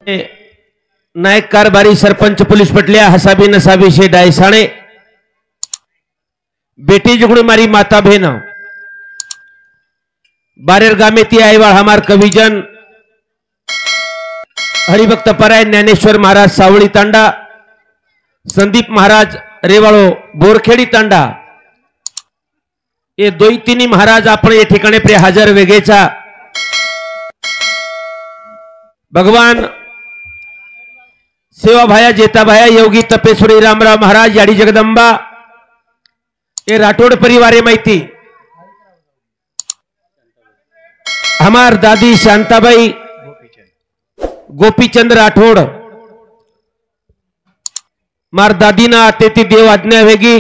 नायक कारभारी sarpanch police पटलिया हसाबी नसाबी शे डायसाणे बेटी जुगड़ी मारी माता बहन बारेर गामे ती आईवाड़ हमार कविजन हरिभक्त पराय ज्ञानेश्वर महाराज सावळी तांडा संदीप महाराज रेवाळो बोरखेडी तांडा ये दोई तिन्ही महाराज आपण ये ठिकाणी प्रिय हजर वेगेचा भगवान सेवा भाया जेता भाया योगी तपेश्वरी रामराव महाराज याडी जगदंबा ये राठौड़ परिवारे माहिती हमार दादी शांताबाई गोपीचंद राठौड़ मार दादी ना तेती देव आज्ञा वेगी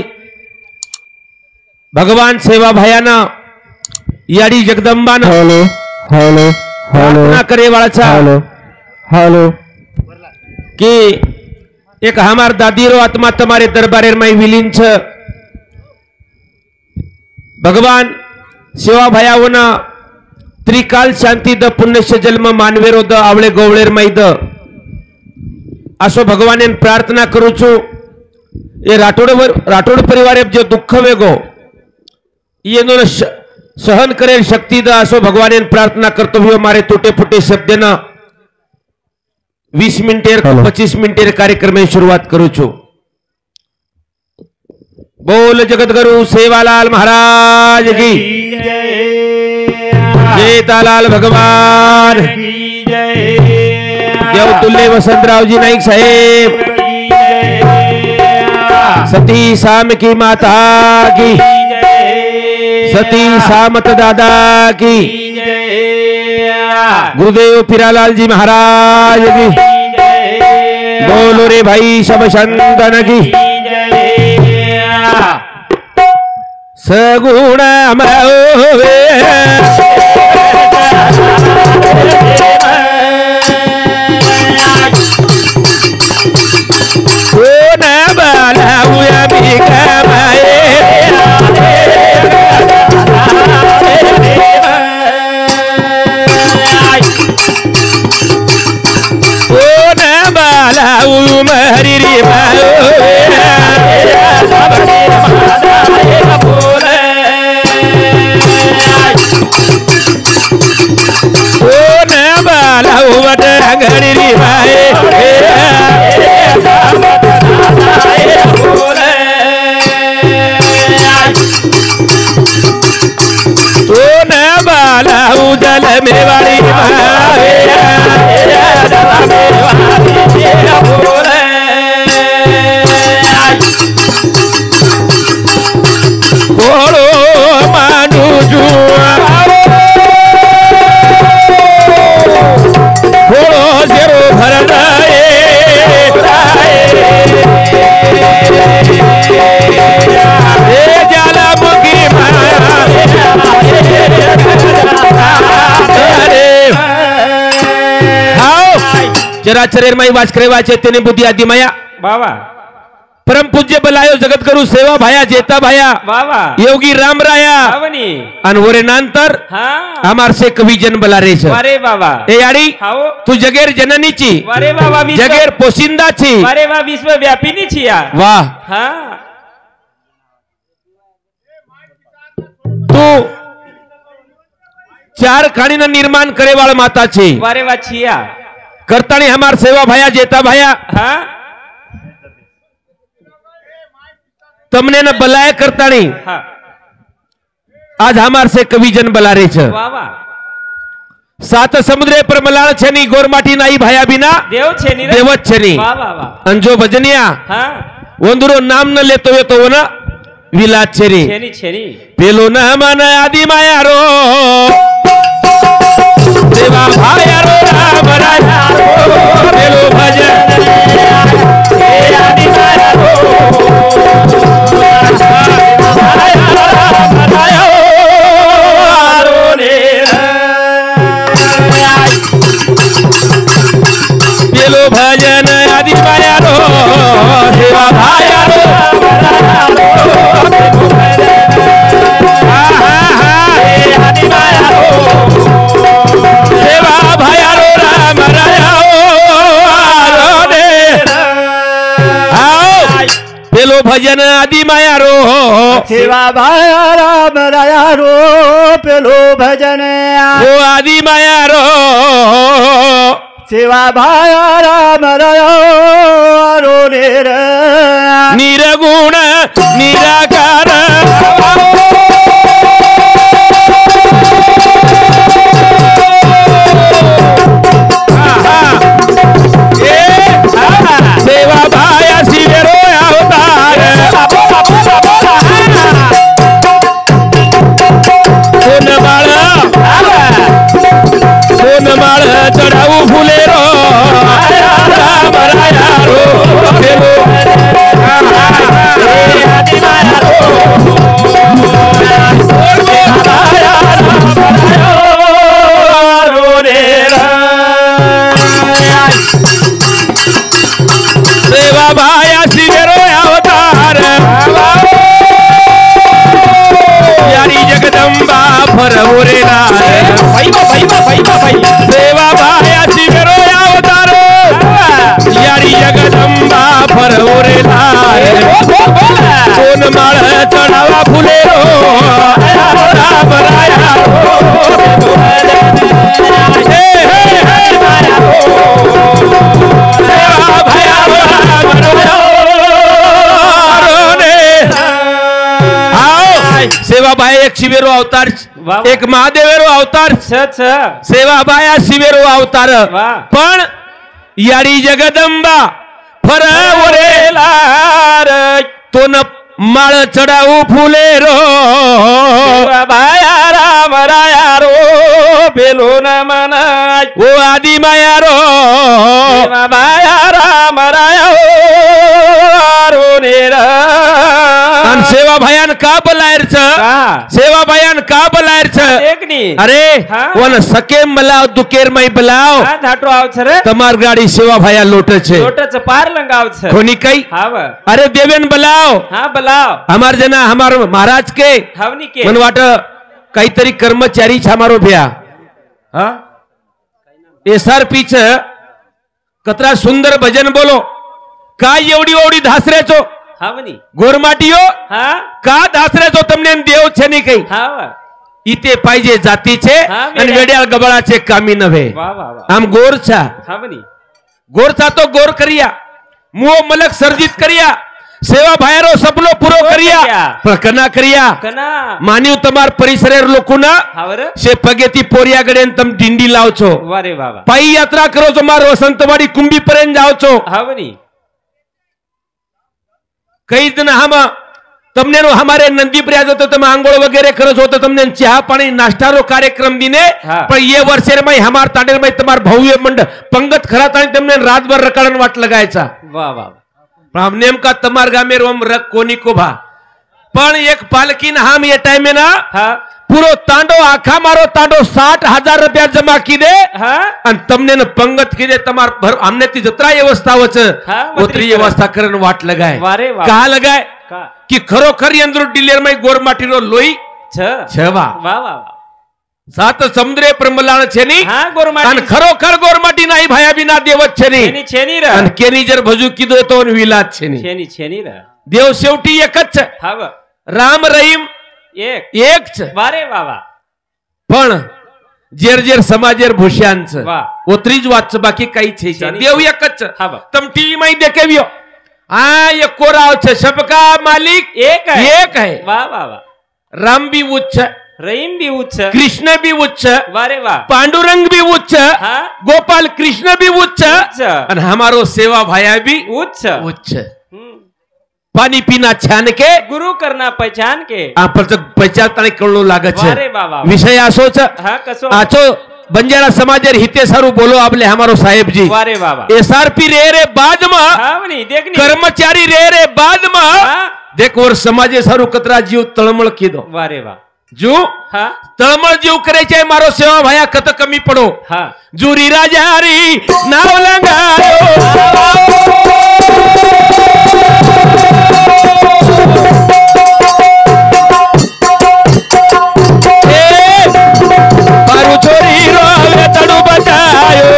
भगवान सेवा भायाना याडी जगदंबा ना हेलो हेलो हेलो करे वाला हेलो हेलो कि एक हमार दादी रो आत्मा तुम्हारे दरबारे में विलीन छ भगवान सेवा भायावना त्रिकाल शांति द पुण्यस्य जन्म मानवेरो द आवळे गवळेर माई द असो भगवान प्रार्थना करू छु ये राठौड़ परिवार जो दुःख वेगो ये सहन करेल शक्ति द असो भगवान प्रार्थना करतो हुए मारे टूटे फूटे शब्द न 20 मिनटेर 25 मिनटेर कार्यक्रम में शुरुआत करू छु बोल जगतगुरु सेवालाल महाराज की जेतालाल भगवान देवतुल्य वसंतराव जी नाईक साहेब सती साम की माता की सती सामत दादा की गुरुदेव पिरालाल जी महाराज की बोलो रे भाई सब संतन की सगुण मवे हरी रे जल में वाली बोलो मानू जुआ बोलो जेरो भर जाला मुखी चराचरेर माई वाच करे वाचे तेने बुद्धि आदि माया बाबा परम पूज्य बलायो जगतगुरु सेवा भाया जेता भाया बाबा योगी राम राया अनवरे नांतर हमार से कवि जन बला रे छ अरे बाबा ए याडी तू जगेर जननी ची अरे बाबा जगेर पोशिंदा ची अरे बाबा विश्व व्यापिनी छी या वाह हां तू चार खानी ना निर्माण करे वाला माता छी अरे वा छिया करतानी हमार सेवा भाया जेता भाया हाँ तमने न बलाय करतानी हाँ। आज हमार से कविजन बला रे छ सात समुद्रे पर मलाळ छनी गोरमाटी नाई भाया बिना देव छनी देवच छनी अंजो भजनिया हाँ वंदुरो नाम न लेतो तो वो न विलात छनी छनी छनी पेलो न मन आदि माया रो सेवा भाया रो राम राया रो पेलो भजन आदि माया रो पेलो भजन आदि माया रो सेवा भाया रो आदि माया रो सेवा भाया रो राम राया માયા રો સેવા ભાયા રામ રાયા રો પેલો ભજન ઓ આદિ માયા રો સેવા ભાયા રામ રાયા રો નિર્ગુણ નિરાકાર સેવા ભાયા શિવેરો અવતાર સોનમાળ ચડાવું ફૂલેરો રામ રાયા રો સેવા ભાયા શિવેરો અવતાર યારી જગદંબા ફરવો રે સેવા ભાયા શિવેરો અવતાર યારી જગદંબા ફરવો રે સોનમાળ ચડાવા ફૂલેરો રામ રાયા સેવાભાઈ એક શિવેરો અવતાર એક મહાદેવેરો અવતાર સેવાભાઈ શિવેરો અવતાર પણ યારી જગદંબા ફરવરેલાર તો ન માળ ચડાવું ફૂલેરો ભાયા રામ રાયા રો પેલો ન મનાય ઓ આદિ માયા રો ભાયા રામ રાયા રો ને સેવા ભયાન કા બલાયર છે સેવા ભયાન કા બલાયર છે અરે ઓન સકે મલાવ દુકેર મય બલાવ ધાટો આવ છે રે તમાર ગાડી સેવા ભયા લોટે છે પાર લંગાવ છે કોની કઈ હાવ અરે દેવેન બલાવ હા બલાવ हमार जना हमार महाराज के हावनी के मन वाट काहीतरी कर्मचारी छ हमारो भ्या हा एसआरपी छ कतरा सुंदर भजन बोलो काय एवढी एवढी धासरेचो हावनी गोरमाटीयो हा का धासरेचो તમને દેવ છે ની કઈ હાવ ઈતે પાઈજે જાતી છે અને વેડિયાળ ગબળા છે કામી નવે વાહ વાહ વાહ આમ ગોર છા હાવની ગોર છા તો ગોર કરિયા મુઓ મલક સર્જિત કરિયા સેવા ભાયરો સપનો પૂરો કર્યા પણ કના કર્યા કના માન્યું તમાર પરિસરેર લોકોના હાવર સે પગેથી પોરિયા ગડે તમ ઢીંડી લાવ છો વારે વાહ પાઈ યાત્રા કરો છો માર વસંતવાડી કુંભી પરેન જાવ છો હાવની કઈ દિન હમ તમને નો हमारे नंदी प्रयास तो તમે આંગોળ વગેરે કરો છો તો તમને ચા પાણી નાસ્તાનો કાર્યક્રમ દીને પણ ये वर्षेर में हमार ताडेर में તમાર ભવ્ય મંડ पंगत खरा ताणी તમને રાતભર રકાળન વાટ લગાયછા વાહ વાહ हम नेमका तमार गामे रोम रक कोनी को भा पण एक पालकी न हम ये टाइम में ना पूरो तांडो आखा मारो तांडो 60,000 रुपया जमा की दे अन तमने न पंगत की दे तमार भर हमने ती जत्रा व्यवस्था वच उतरी व्यवस्था करन वाट लगाए कहा लगाए कि खरोखर अंदर डिलेर में गोर माटी रो लोई छवा वाह वाह सात समुद्रे प्रमलाण छेनी हां गोरमाटी अन खरोखर गोरमाटी नाही भाया बिना देवत छेनी छेनी रे अन केनी जर भजू कीधो तो विलात छेनी छेनी रे देव शेवटी एकच छ हाव राम रहीम एक छ वारे वाह पण जेर जेर समाजेर भूष्यान छ वाह ओतरी ज वात छ बाकी काही छे देव एकच छ हाव तम टीवी में देखेवियो आ ये कोराव छ सबका मालिक एक है वाह वाह वाह राम भी उच्च रहीम भी उच्च कृष्ण भी उच्च वारे वाह पांडुरंग भी उच्च गोपाल कृष्ण भी उच्च और हमारो सेवा भाया भी उच्च उच्च पानी पीना छान के गुरु करना पहचान के पहचान कळलो लागत छे वारे वाह विषय आसो छ हां कसो आचो बंजारा समाजेर हिते सारू बोलो आपले हमारो साहेब जी वारे वाह एसआरपी रे बाद में हावनी देखनी कर्मचारी रे बाद में देख और समाजे सारू कतरा जीव तळमळ कीधो वारे वाह जो हाँ तळमळ जीव करे छे मारो सेवा भाया कत कमी पड़ो हाँ जुरी राजारी नाव लंगायो पारू छोरी रो तड़ू बचायो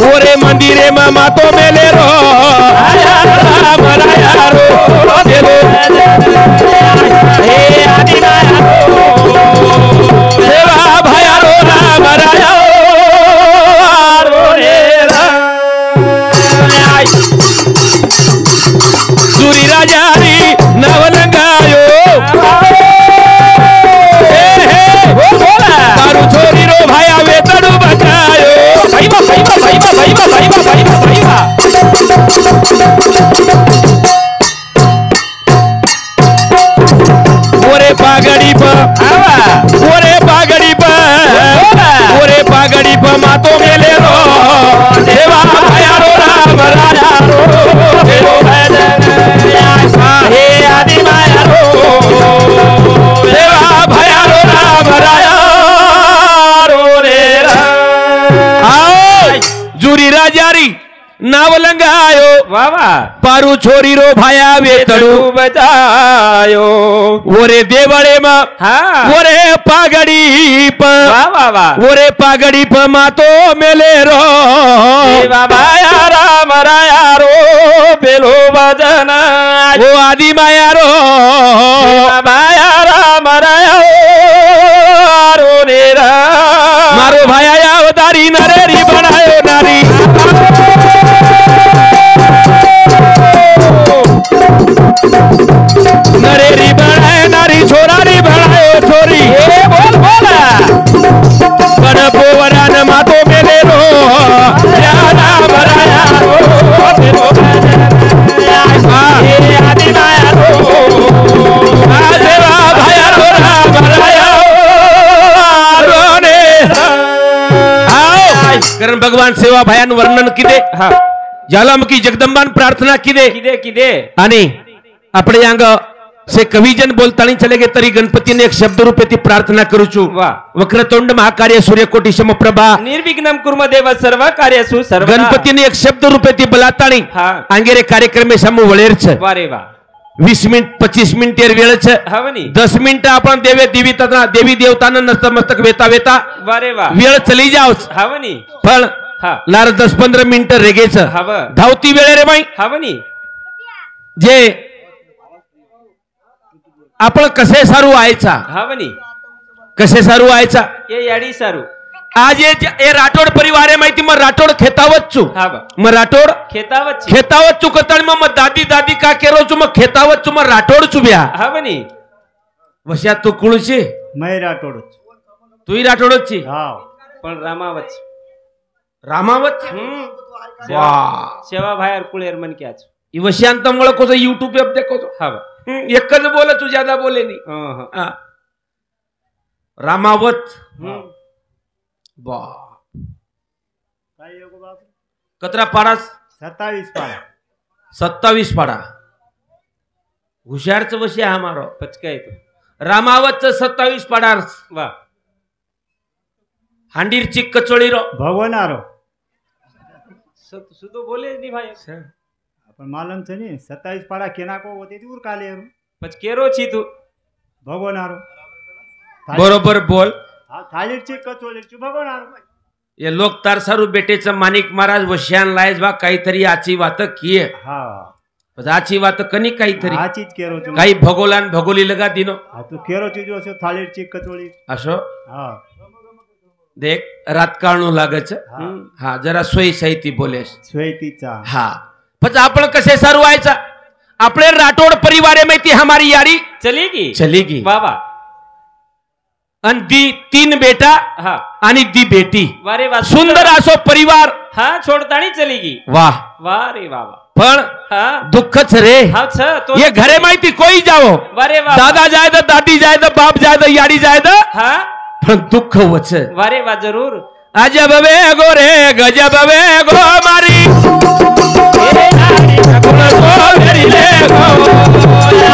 ओरे मंदिरे देवड़े मामा तो मेले रो राम राया रो देवो हे आदि माया रो सेवा भाया रो राम राया रो रे सूरी राजारी नवलंगायो तारू छोरी रो भाया वेतड़ू बचायो भाईबा भाईबा भाईबा भाईबा भाईबा भाईबा भाईबा ओरे पागड़ी प ओरे पागड़ी प ओरे पागड़ी प मातो मेले रो देवा भाया रो राम राजा रो देवो हे आदि माया रो देवा भाया रो राम राया रो रे आओ जूरी राजारी नावलंगायो वाह पारू छोरी रो भाया वेतड़ू बचायो ओरे देवड़े मा हाँ ओरे पागड़ी प वाह वाह ओरे पागड़ी प मातो मेले रो देवा भाया राम राया रो बेलो भजन ओ आदि माया रो देवा भाया राम राया रो रे मारो भाया अवतारी नरेरी बनायो नारी नरेरी बनाए नारी छोरारी बनायो छोरी ए बोल बोला बन पोवरान मातो मेले रो या राम राया रो देवो हे आदि माया रो देवा भाया रो राम राया रो ने आओ कारण भगवान सेवा भयान वर्णन किदे हा ज्वालामुखी जगदंबान प्रार्थना किदे किदे किदे आणि આપણે यांग से कविजन बोलतानी चले गे तरी गणपतीने एक शब्द रूपे ती प्रार्थना करू छु वा वक्रतुंड महाकार्य सूर्यकोटी समप्रभा निर्विघ्नं कुर्म देव सर्व कार्यसु सर्व गणपतीने एक शब्द रूपे ती बलाताणी हा आंगेरे कार्यक्रमे समूह वळेर छ वारे वा 20 मिनिट 25 मिनिट एर वेळ छ हवनी 10 मिनिट आपण देवी देवतांना नतमस्तक वेता वेता वारे वा वेळ चली जावच हवनी पण हा लार 10-15 मिनिट रेगेच हव धावती वेळ रे बाई हवनी जे आपण कसे सारू आयचा हवनी कसे सारू आयचा ये याडी सारू आज ये राठोड परिवार माहिती मग राठोड खेतावत चू हाव मग राठोड खेतावच चू कतण मग दादी दादी का केरो चू मग खेतावत चू मग राठोड चुब्या हवनी वश्या तू कुळशी मैं राठोड तूही राठोडची हा पण रामावच रामावत सेवा भायर कुळेर मन के आज वश्यांत मुळे कोसो यूट्यूब पे देखो हाव एकच बोल तू ज्यादा बोले नाही रामावत बा काय योग बाप कतरा पाडास 27 पाडा 27 पाडा हुशारच वशी हा मारो पचका येतो रामावत 27 पाडा वा हांडीरची कचोळी रो भगवानारो सुतो बोले नहीं भाई अपन मालूम छे ने 27 पाडा केना को होते दूर काले पचकेरो छी तू भगवानारो बरोबर बोल हा थाळीची कचोळीची भगवानारो ये लोक तारसारू बेटेचं माणिक महाराज वश्यान लायज बा काहीतरी आची वात किये हा आची वात कनी काहीतरी हा चीज केरो छु काही भगोलान भगोली लगा दिनो हा तू केरो चीज असो थाळीची कचोळी असो हा देख रातकाळणू लागच हा जरा सोयी सहिती बोलेस स्वेतीचा हा पण आपण कसे सारू व्हायचा आपले राठोड परिवारे माहिती हमारी यारी चलेगी बाबा आणि दी 3 बेटा हा आणि दी बेटी वारे वा सुंदर असो परिवार हा छोड़तानी चलेगी वाह वारे बाबा पण हा दुःखच रे हा छ तो ये घरे माहिती कोई जाओ वारे वा दादा जाए तो दादी जाए तो बाप जाए तो यारी जाए तो हा पण दुःख वच वारे वा जरूर अजब वे गो रे गजब वे गो मारी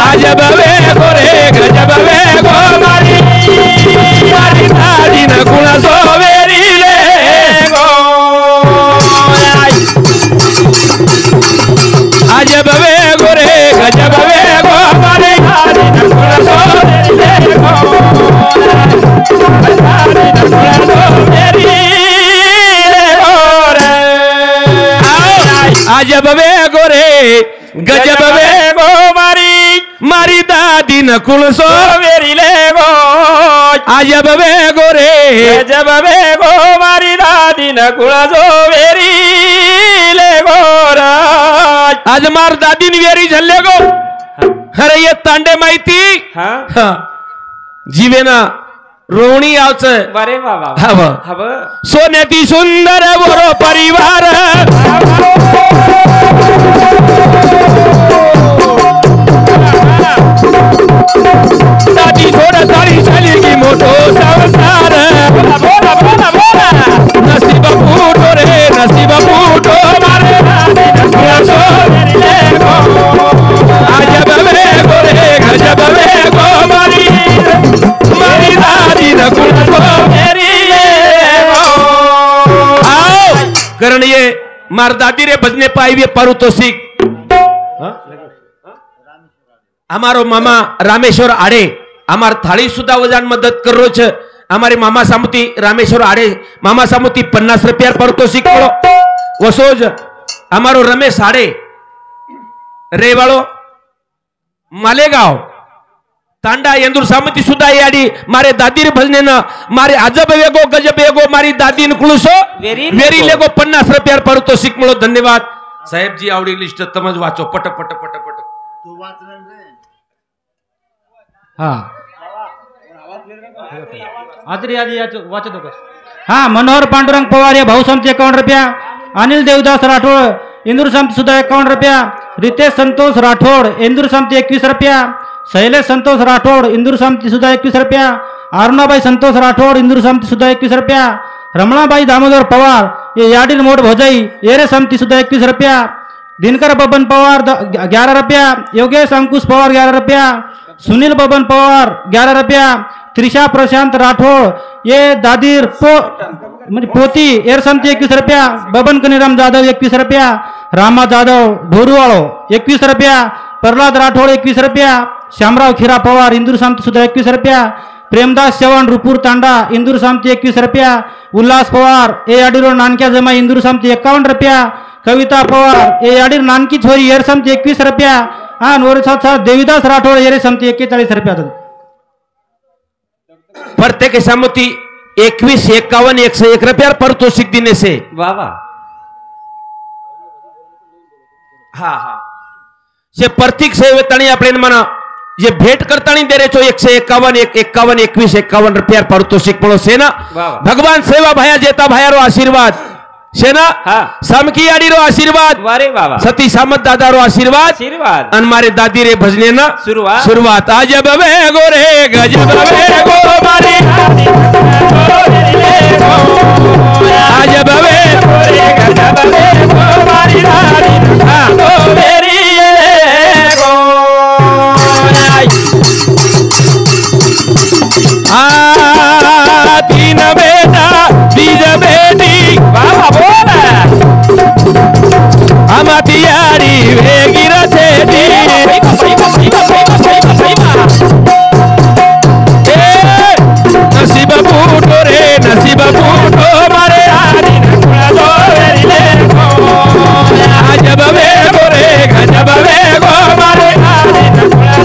अजब वे गो रे गजब वे गो मारी दादी न गुण सो वेरी ले गो अजब वे गो रे गजब वे गो मारी दादी न गुण सो वेरी ले गो दादी न गुण सो वेरी ले गो रे ગજબ વેગો મારી દાદી ન કુળસો વેરી લેગો આજબ વેગો રે ગજબ વેગો મારી દાદી ન કુળસો વેરી લેગો રાજ आज मार दादी ની વેરી ઝલ્લે ગો અરે એ તાંડે માહિતી હા જીવેના રોવણી આવશે વારે વાહ વાહ હવે હવે સોનેથી સુંદર બોરો પરિવાર દાદી છોડ તારી ચાલી ગઈ મોટો સંસાર બોલા બોલા બોલા નસીબ ફૂટો રે નસીબ ફૂટો મારે કુળસો વેરી લેગો આજબ વેગો રે ગજબ વેગો મારી દાદી ન કુળસો વેરી લેગો आओ करण ये मार दादी रे भजने पाई पारू तो सीख हमारो मामा रामेश्वर आडे हमार थाळी सुद्धा वजन मदत करो छ हमारे मामा सामुती रामेश्वर आडे मामा सामुती 50 रुपया पारितोषिक पड़ो वसोज हमारो रमेश आडे रेवाड़ो मालेगांव तांडा येंदूर सामती सुद्धा याडी मारे दादी रे भजने न मारे अजब वेगो गजब वेगो मारी दादी न कुळसो वेरी लेगो 50 रुपया पारितोषिक मिळो धन्यवाद साहेब जी आवडी लिस्ट तमज वाचो पट पट पट पट हाँ आदरी आदि वाचो तो हाँ मनोहर पांडुरंग पवार भाऊ समती 51 रुपया अनिल देवदास राठोड इंदूर समती सुद्धा 51 रुपया रितेश संतोष राठोड इंदूर समती 21 रुपया शैलेश संतोष राठोड इंदूर समती सुद्धा 21 रुपया अरुणाबाई संतोष राठोड इंदूर समती सुद्धा 21 रुपया रमणाबाई दामोदर पवार ये याडिल मोड भोजाई येरे समती सुद्धा 21 रुपया दिनकर बबन पवार 11 रुपया योगेश अंकुश पवार 11 रुपया सुनील बबन पवार 11 रुपया त्रिशा प्रशांत राठोड ये दादीर म्हणजे पोती एर समती 21 रुपया बबन कनीराम जाधव 21 रुपया रामा जाधव ढोरुवाळो 21 रुपया प्रल्हाद राठोड 21 रुपया श्यामराव खीरा पवार इंदूर समती सुद्धा 21 रुपया प्रेमदास चव्हाण रुपूर तांडा इंदूर समती 21 रुपया उल्हास पवार ए याडीरो नानक्या जमाई इंदूर समती 51 रुपया कविता पवार ए याडीर नानकी छोरी एर समती 21 रुपया हाँ नोरे साथ देवीदास राठोड येरे समती 41 रुपया प्रत्येक सामती 21 51 101 रुपया पारितोषिक देने से वाह वाह हाँ हाँ से प्रतीक से वेतनी अपने मना ये भेंट करता नहीं दे रहे छो 151 51 21 51 रुपया पारितोषिक पड़ो सेना वाह। भगवान सेवा भाया जेता भाया रो आशीर्वाद सेना हाँ। समकी आडी रो आशीर्वाद वारे वाह वाह सती सामत दादा रो आशीर्वाद आशीर्वाद अन मारे दादी रे भजने ना शुरुआत शुरुआत आजब वेगो रे गजब वेगो मारी आजब वेगो रे गजब वेगो मारी दादी वेरी लेगो तीन बेटा बीज बेटी बाबा बोला हम तियारी वेगी रचे दी नसीब फूटो रे नसीब फूटो मारे आरी नकुला वेरी लेगो आजब वेगो रे गजब वेगो मारे आरी नकुला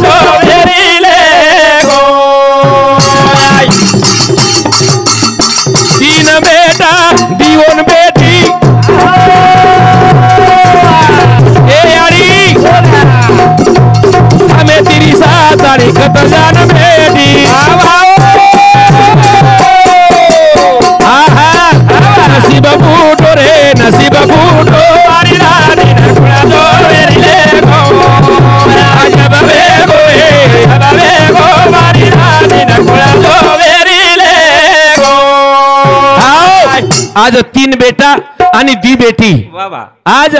वेरी लेगो तीन बेटा दीवन बेटी ए यारी हमें तेरी साथ आड़ी कतर जान बेटी नसीब फूटो रे नसीब फूटो मारी रानी नकुला वेरी लेगो आजब वेगो रे आजब वेगो मारी रानी नकुला वेरी लेगो आज 3 बेटा आणि दी बेटी वाह वाह आज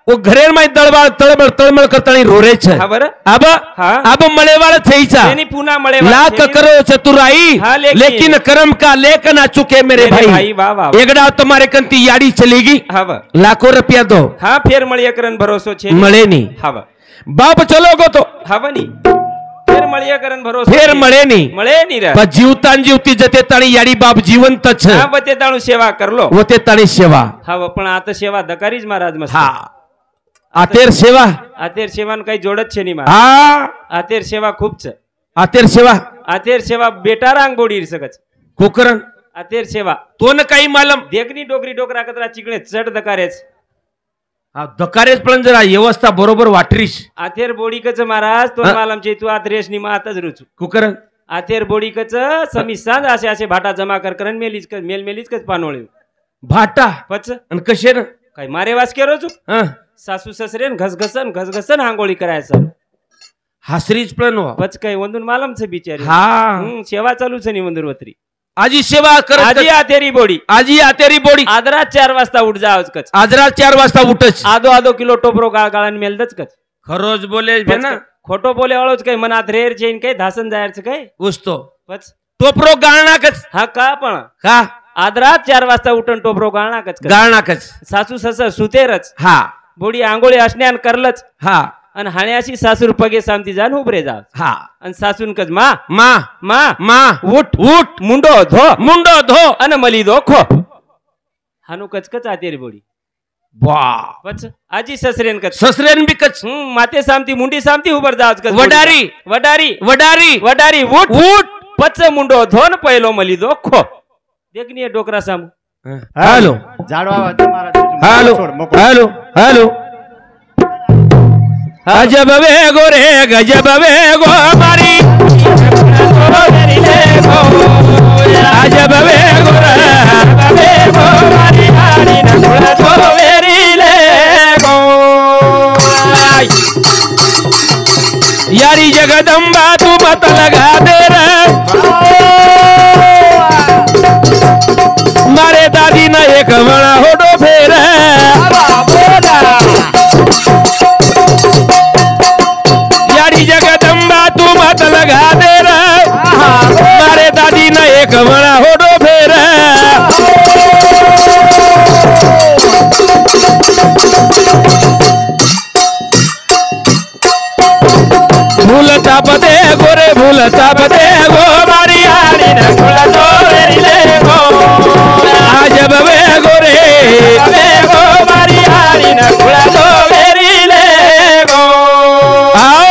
वो घरेर में तळबळ तळबळ तळमळ करतानी रोरे छे हा बरं अब हाँ। अब मळेवाळ थईचा तेनी पुन्हा मळे लाख करो चतुराई हाँ, लेकिन कर्म का लेख ना चुके मेरे भाई वाह वाह एकड़ा तुम्हारे कंती याडी चलेगी हव लाखों रुपया दो हाँ फेर मळिया करन भरोસો છે મળે નહીં हव બાપ ચલોગો તો हवनी फेर मळिया करन भरोસો ફેર મળે નહીં મળે ની રે પણ જીવતાન જીવતી જતે તાણી याडी बाप જીવંત છે હા બતે તાણું સેવા કરલો वो ते ताणी सेवा हव पण आता सेवा दकारीज महाराज मस्त हा आतेर सेवा આતેર સેવાનું કઈ જોડ જ છે નહીં માં હા આતેર સેવા ખૂબ છે आतेर सेवा આતેર સેવા બેટા રાંગ બોડી શકે છે कुकरण આતેર સેવા तो न काही मालम દેખની ડોકરી ડોકરા કતરા ચીકણે ચડ દકારે છે हा धकारेच पण जरा व्यवस्था बरोबर वाटरीश આતેર બોડી કચ મહારાજ તો માલમ છે તું આ દ્રેશની માત જ રૂ છું कुकरण આતેર બોડી કચ સમી સાંજ આશે આશે ભાટા જમા કરન મેલીજ કચ મેલ મેલીજ કચ પાનોળ્યું भाटा પછ आणि कशे न કઈ મારે વાસ કેરો છું हा સાસુ સસરે ને ઘસઘસન હાંગોળી કરાય સર हासरीच पण हो. પછ કઈ વંદુન માલમ છે બિચારી हा સેવા ચાલુ છે ની વંદુર વતરી आजी सेवा करत આજી આતેરી બોડી आजी आतेरी बोडी આદરા 4 વાજતા ઉઠ જાવच કચ आजरा 4 वाजता उठच આધો કિલો ટોપરો ગાળાને મેલ દच કચ खरोज बोले बे ना ખોટો બોલે વાળો જ કઈ મન આ ધ્રેર છે ને કઈ ધાસન જાહેર છે કઈ उस्तो પછ टोपरो गाळना कच હા કા પણ का આદરા 4 વાજતા ઉઠન ટોપરો ગાળના કચ गाळना कच સાસુ સસર સુતેરच हा બોડી આંગોળી અસ્નાન કરલच हा અને હાણ્યાસી સાસુર પગે સામતી જાન ઉભરે જાવ हा અને સાસુન કજ માં मा માં मा ઉઠ ઉઠ મુંડો ધો मुंडो धो અને મલી દો ખો હાનું કચકચ આતેરી બોડી वा પછ આજી સસરેન કચ ससरेन बी कच માતે સામતી મુંડી સામતી ઉભર જાવ કચ વડારી વડારી वडारी વડારી ઉઠ ઉઠ પછ મુંડો ધો ને પહેલો મલી દો ખો દેખની ડોકરા સામુ हेलो જાડવા તમારા हेलो हेलो हेलो अजब वे गोरे गजब वे गो मारी अजब वे गोरे वे गो मारी हारी न थोड़ा तो वेरी ले गो यारी जगदम्बा तू मत लगा दे रे मारे दादी ना एक बड़ा होडो फेर यारी जगदम्बा तू मत लगा दे रे मारे दादी ना एक बड़ा होडो फेर भूलता पदे गोरे भूलता पदे गो मारी हारी न थोड़ा तो मेरी ले गो आज बवे गोरे बवे गो मारी हारी न थोड़ा तो मेरी ले गो आओ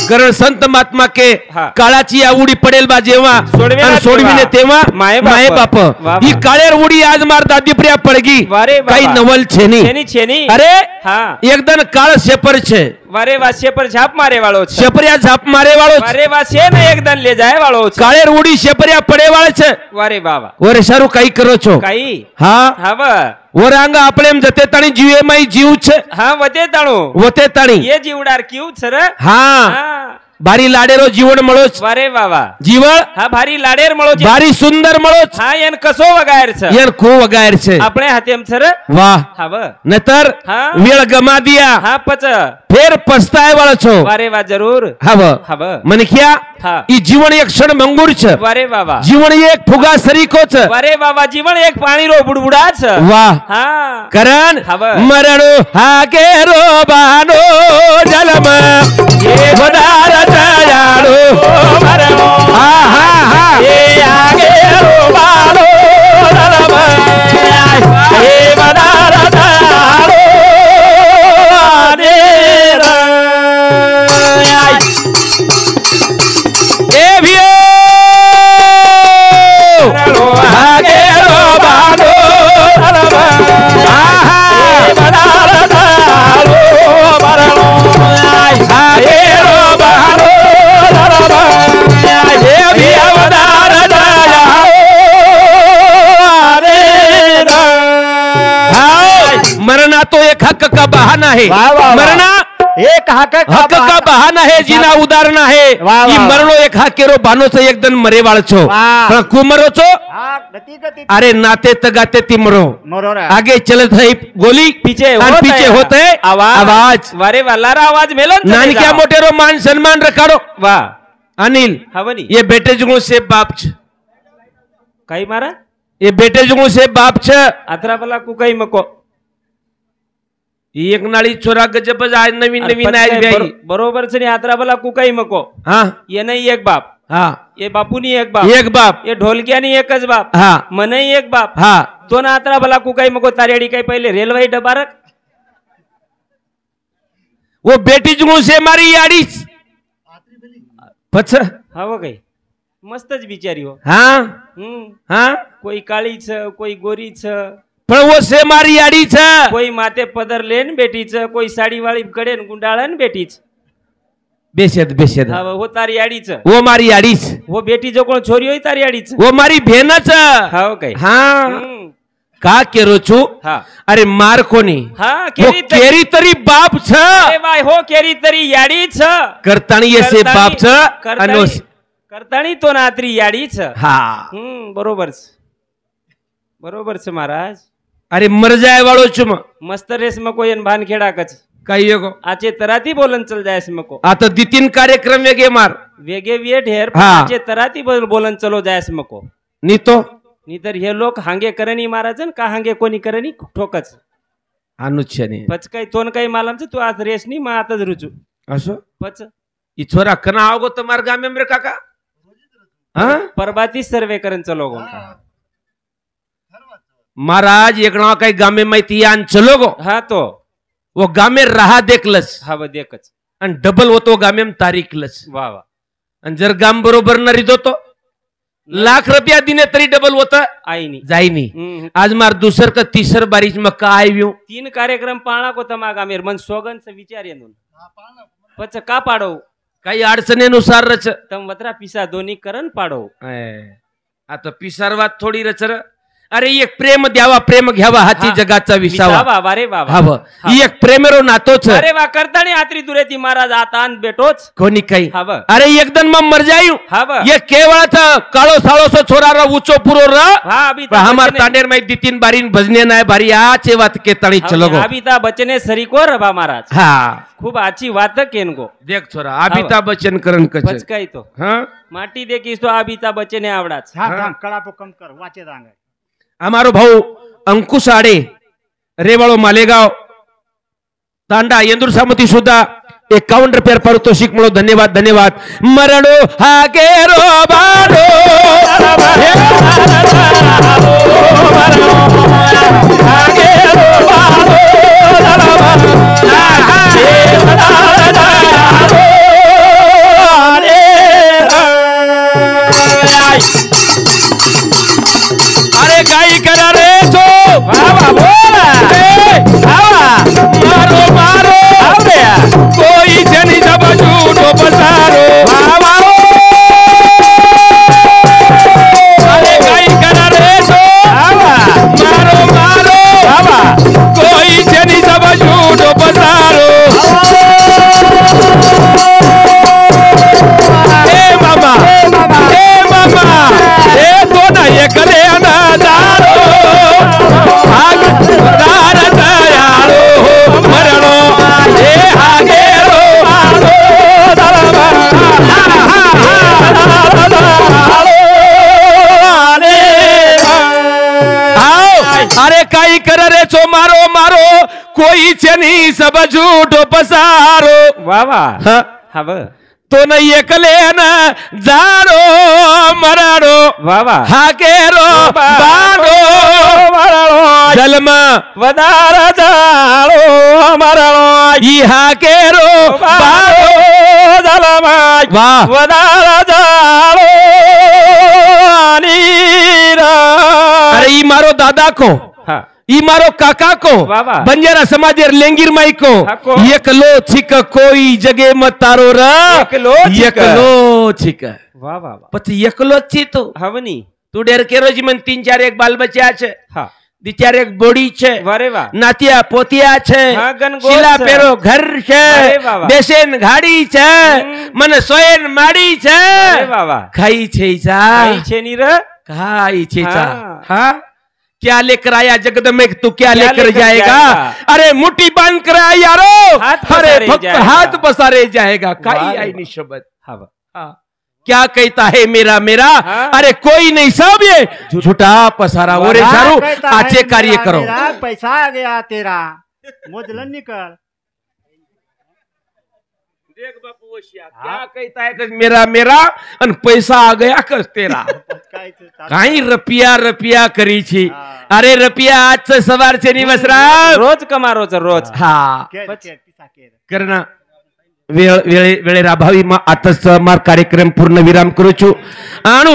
कारण संत महात्मा के हा. काळाची या उडी पडेल बा जेव्हा सोडविना आणि सोडविले तेव्हा माये बाप. माये बाप वा. ही काळेर उडी आज मार दादी प्रिया पडगी वारे बाबा. काही नवल छेनी છેની છેની अरे હા एकदम काळ शेपर छे વારે વાસે પર ઝાપ મારે વાળો છે शेपरिया झाप मारे वाळो વારે વાસે ને એકદમ લે જાય વાળો છે काळेर उडी शेपरिया पडे वाळे छे વારે બાવા वरे शारू काही करो छो કઈ हा હવે वरांग आपले जते ताणी जीवे माई जीव छे હા વતે તાણું वते ताणी એ જીવડાર ક્યું છે રે हा હા भारी लाडेरो जीवन मळोच વારે વાવા जीवळ હા ભારી લાડેર મળો છે भारी सुंदर मळोच હા એન કસો વગાયર છે येन खू वगायर छे આપણે હાથે એમ છે રે वाह હવે नतर हा. वेळ गमा दिया હા પચ फेर पछताय वाळो छो વારે વા જરૂર हव હવે मनख्या हा. ई जीवन एक क्षण मंगूर छे વારે વાવા जीवन एक फुगा सरीको छे વારે વાવા જીવન એક પાણી રો બુડબુડા છે वाह હા करण हवं. मरणो हाके रो बानो जलम ये वदार दयाळो मरणो हा हा हा ये आगे रो बानो जलम ये वदार दयाळो देर ए भियो हाके रो बानो जलम आहा वदार दयाळो मरणो हाके रो बानो जलम ये भियो वदार दयाळो देर मरना तो एक हक का बहाना है वाह, वाह, वाह. मरना एक हक हक का बहाना है जीना उदाहरण है वाह, ई वाह. मरणो एक हाकेरो बानो से एकदम मरे वाळ छो वाह. पण कुमरो छो हा गती गती अरे नाते तगाते ती मरो मरोरा आगे चलत है गोली पीछे और होत पीछे है. होते है आवाज आवाज वारे वालारा आवाज मेलन चले नानक्या जाओ. मोटेरो मान सन्मान रखाडो वाह अनिल हवनी ये बेटे जुगो से बाप छ કઈ મારા ये बेटे जुगो से बाप छ આતરા ભલા કુ કઈ મકો एक नाळी छोरा गजब आज नवीन अरे नवीन पच आय काय ब्याई बरोबर છે ને આતરા ભલા કુ કઈ મકો हाँ ये नहीं एक बाप हाँ ये बापूनी एक बाप एक बाप ये ढोलकियानी एकच बाप हाँ મને એક બાપ हाँ તો ના આતરા ભલા કુ કઈ મકો તારેડી કઈ પહેલે રેલવે ડબારક वो बेटी जुगू से मारी याडीच पछ हवं काही मस्तच बिचारी हो हाँ हाँ કોઈ કાળી છે કોઈ ગોરી છે पण वो से मारी याडी छ કોઈ માથે પદર લેન બેઠી છે કોઈ સાડી વાળી ગળે ને ગુંડાળા ને બેઠી છે बेशद बेशद હવે હો તારી આડી છે वो मारी याडी छ वो बेटी जो कोण छोरी હોય તારી આડી છે वो मारी भेन छ હાવ કઈ हाँ का केरो छु હા अरे मार कोनी હા वो केरी तरी बाप छ એ ભાઈ હો કેરી તરી યાડી છે करताणी से बाप छ अनो કરતાણી તો નાતરી યાડી છે हाँ બરોબર છે બરોબર છે મહારાજ अरे मर जाए वालो छु म મસ્ત રેસ में कोई भान खेड़ा कच कहियो को आचे तराती बोलन चल जाए इसमें को आ तो दितिन कार्यक्रम वेगे मार वेगे वे ढेर हाँ। आचे तराती बोलन चलो जाए इसमें को नी तो नीतर हे लोक हांगे करनी महाराज का हांगे कोणी करनी ठोकच अनुच्छने पच काही तोन काही मालम तू आज रेस नी मा आताच रुचू असो पच ई छोरा कना आओगो तुम्हार गाम में मेरे काका हाँ परबाती सर्वे करन चलो गो महाराज एकणा काही गामे माहिती आन चलो गो हाँ तो वो गामे रहा देखलस हाँ व देखच आणि डबल होतो गामे तारीखलस वाह वाह आणि जर गाम बरोबर न रिदो तो लाख रुपया दिने तरी डबल होता आई नी जाई नहीं आज मार दूसर का तीसर बारिश में का आव्यो 3 कार्यक्रम पाळा को तमा गामेर मन सोगन से विचार येनून पच का पाडो काही अडचणीनुसार रच तम वत्रा पिसा दोन्ही करन पाडो आता पिसारवात थोडी रचर अरे एक प्रेम द्यावा प्रेम घ्यावा हाची जगाचा विसावा बाबा रे बाबा हाव एक प्रेमेरो नातो छ अरे वा करताणी आत्री दुरेती महाराज आतान बेटोच कोणी काही हाव अरे एकदम मग मर जायू हाव ये केवळाचा काळो साळोसो छोरा रा ऊंचो पुरो रा हा अभी हमार तांडेर में दितीन बारीन भजने नाय भारी आचे वात के तणी चलो गो अभिता बच्चने सरीको रबा महाराज हाँ खूब आची वात केन गो देख छोरा अभिताभ बच्चन करण कच पचकाई तो हाँ माटी देखीस तो अभिताभ बच्चने आवडाच हाँ कड़ा को कम कर वाचे दांगे हमारो भाऊ अंकुश आडे रेवाळो मालेगाव तांडा येंदूर सामती सुद्धा 51 रुपया पारितोषिक म्हणून धन्यवाद धन्यवाद मरणो हागे रो बारो हागे रो अरे गाई करा रे तो बाबा बोला मारो मारो कोई जनी जब झूठो बसारो बाबा अरे गाई करा रे तो मारो मारो बाबा कोई जनी जब झूठो बसारो हे मामा हे तो ना ये करे अनादारो भाग दार दयालो मरणो हे हागे रो बारो दलमा अरे काई कर रे छो मारो मारो कोई चनी सब झूठो पसारो वाह वाह हाव तो न एकले न जारो मरारो वाह वाह हाके रो बारो मरारो जलम वदार जारो मरारो ई हाके रो बारो जलम वाह वदार जारो नीरा अरे ई मारो दादा को हाँ ई मारो काका को वाह। बंजारा समाजेर लेंगिर माई को हाको। एकलो छिक कोई जगे मत तारो रा एकलो छिक। एकलो छिक वाह वाह वाह પછી એકલો જ છી તું हवनी તું ડેર કેરો જી મને 3-4 એક બાલ બચ્યા છે हाँ દિચાર એક બોડી છે वारे वाह નાતિયા પોતિયા છે હા, ગનગોળ શીલા છે. પેરો ઘર છે અરે વાહ વાહ. બેસેન ગાડી છે મને સોયન માડી છે अरे वाह वाह ખાઈ છે જા आई छे नी रे खाई છે જા हाँ। हाँ क्या लेकर आया जगदम्बे तू क्या क्या लेकर लेकर जाएगा जाएगा? अरे मुट्ठी बांध कर आया यारो हाथ अरे पसारे फक्त जाएगा। हाथ पसारे जाएगा वाह काई रे आई वाह। नहीं शब्द हाँ हाँ। क्या कहता है मेरा मेरा हाँ। अरे कोई नहीं सब ये झूठा पसारा ओरे क्या सारू कहता है आचे कार्य मेरा, करो मेरा पैसा आ गया तेरा मोजलन निकल देख बापू क्या कहता है कि मेरा मेरा अन पैसा आ गया कस तेरा काही रपिया रपिया करी छी अरे रपिया आज से सवार से निवसरा रोज कमारो च रोज हाँ केर करणं वेळेर अभावी आताच मार कार्यक्रम पूर्ण विराम करूचू आणू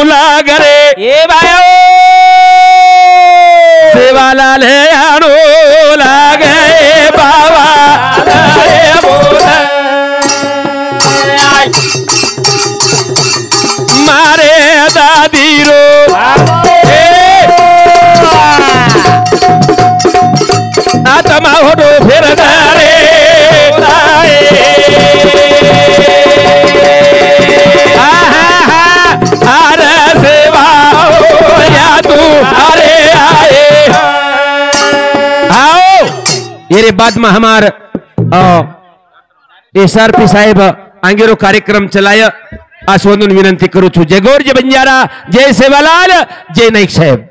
लागरे ए बायो सेवाला ले आणू लागे बाबा मारे दादी रो आता माहोडो फिरणारे ये बाद में हमार SRP साहेब आंगेरो कार्यक्रम चलाय आसवंदून विनंती करू छू जय गौर जय बंजारा जय सेवालाल जय नाईक साहेब।